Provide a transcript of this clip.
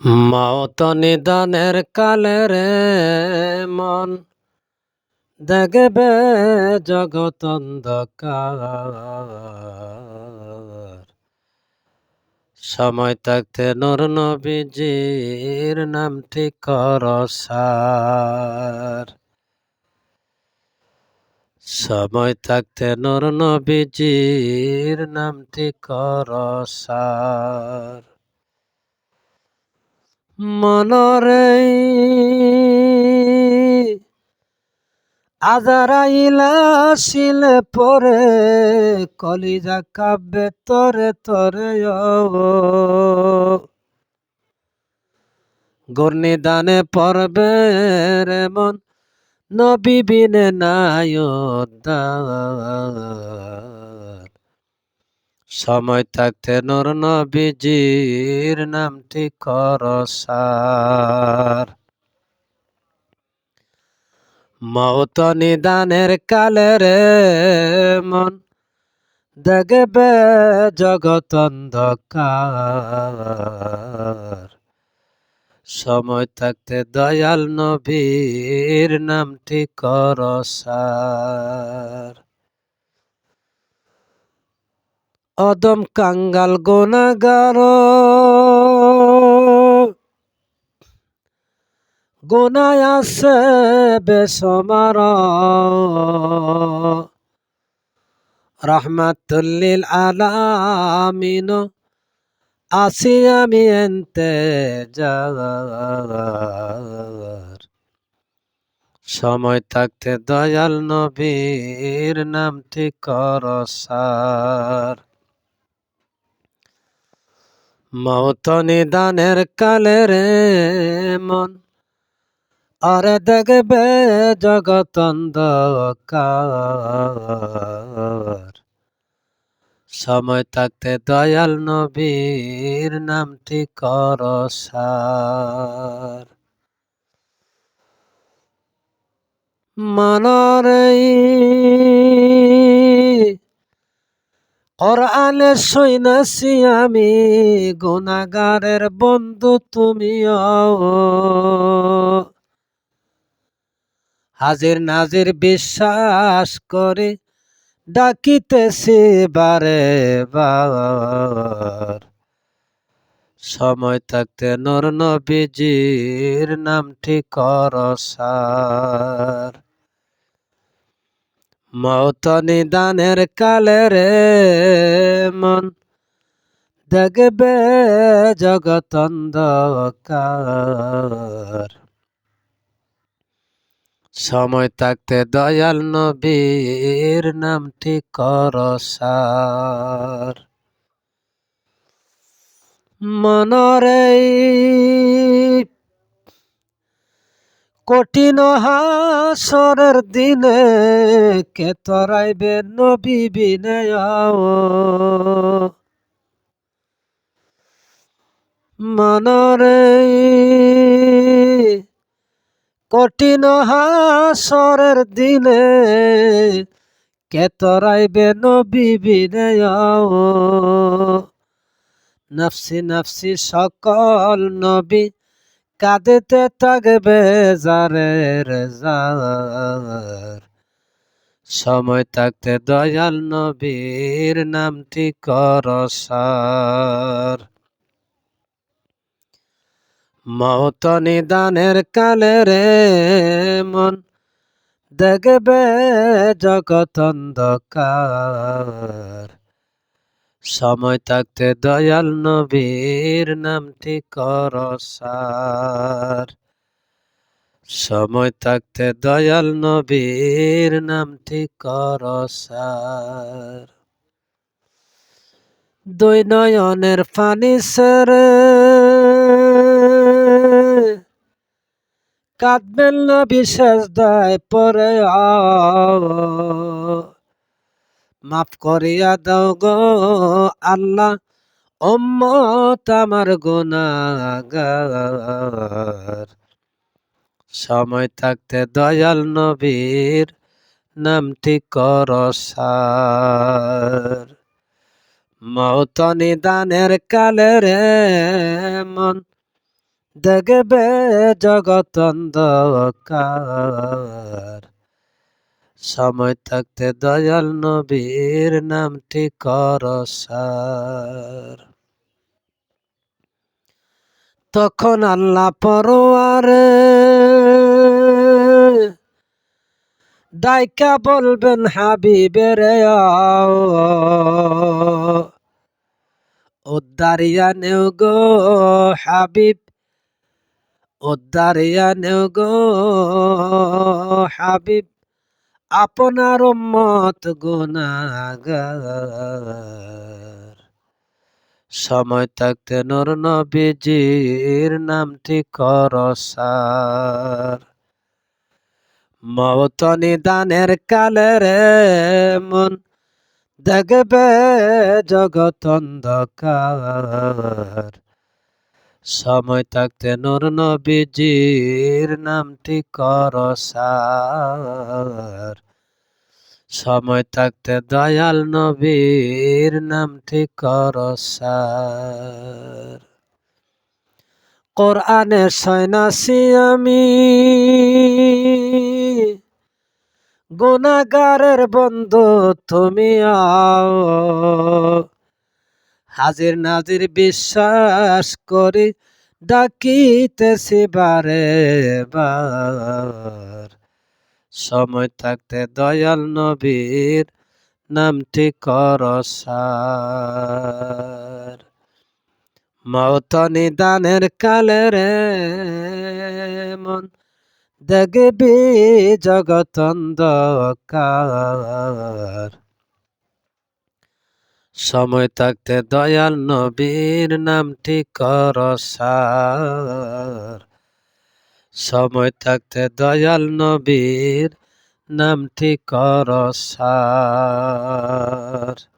মত নিদানের কালে রে মন দেখবে জগৎ অন্ধকার। সময় থাকতে নূর নবীজির নামটি কর সার। সময় থাকতে নূর নবীজির নামটি কর সার। মনরে আজারাইলা শিলে পরে কলিজা কাব্যে তরে তরে ঘূর্ণিদানে পড়বে রে মন নবী বিনে নাই উদ্ধার। সময় থাকতে নূর নবীজির নামটি কর সার। মৌত নিদানের কালে রে মন দেখবে জগৎ অন্ধকার। সময় থাকতে দয়াল নবীর নামটি কর সার। অদম কাঙ্গাল গুনাহগার গুনায় আছে বেসমার রহমাতুল্লিল আলামিন আসি আমি এন্তেজার। সময় থাকতে দয়াল নবীর নামটি কর সার। মৌত নিদানের কালে রে মন আরে দেখবে জগৎ অন্ধকার। সময় থাকতে দয়াল নবীর নামটি কর সার। মনরে কোরআনে শুনাছি আমি গুনাহগারের বন্ধু তুমিও। হাজির নাজির বিশ্বাস করে ডাকিতেছি বারে বার। সময় থাকতে নূর নবীজির নামটি কর সার। মৌত নিদানের কালে রে মন দেখবে জগৎ অন্ধকার। সময় থাকতে দয়াল নবীর নামটি কর সার। মনরে কঠিন হাসরের দিনে কে তরাইবে নবী বিনে মনরে কঠিন হাসরের দিনে কে তরাইবে নবী বিনে নফসি নফসি সকল নবী কাঁদিতে থাকবে জারের জার। সময় থাকতে দয়াল নবীর নামটি কর সার। মৌত নিদানের কালে রে মন দেখবে জগৎ অন্ধকার। সময় থাকতে দয়াল নবীর নামটি কর সার। সময় থাকতে দয়াল নবীর নামটি কর সার। দুই নয়নের পানি সেরে কাঁদবেন নবী সেজদায় পড়ে মাফ করিয়া দাও গো আল্লাহ উম্মত আমার গুনাহগার। সময় থাকতে দয়াল নবীর নামটি কর সার। মৌত নিদানের কালে রে মন দেখবে জগৎ অন্ধকার। সময় থাকতে দয়াল নবীর নামটি কর সার। তখন আল্লাহ পরোয়ারে ডাইকা বলবেন হাবিবের উদ্দারিয়া নেও গো হাবিব, উদ্দারিয়া নেও গো হাবিব, আপনার উম্মত গুনাহগার। সময় থাকতে নূর নবীজির নামটি কর সার। মওত নিদানের কালে রে মন দেখবে জগৎ অন্ধকার। সময় থাকতে নূর নবীজির নামটি কর সার। সময় থাকতে দয়াল নবীর নামটি কর সার। কোরআনে সৈনাসি আমি গুনাহগারের বন্ধু তুমি আও, হাজির নাজির বিশ্বাস করি ডাকিতেছি বারে বার। সময় থাকতে দয়াল নবীর নামটি কর সার। মওত নিদানের কালে রে মন দেখবি জগৎ অন্ধকার। সময় থাকতে দয়াল নবীর নামটি কর সার। সময় থাকতে দয়াল নবীর নামটি কর সার।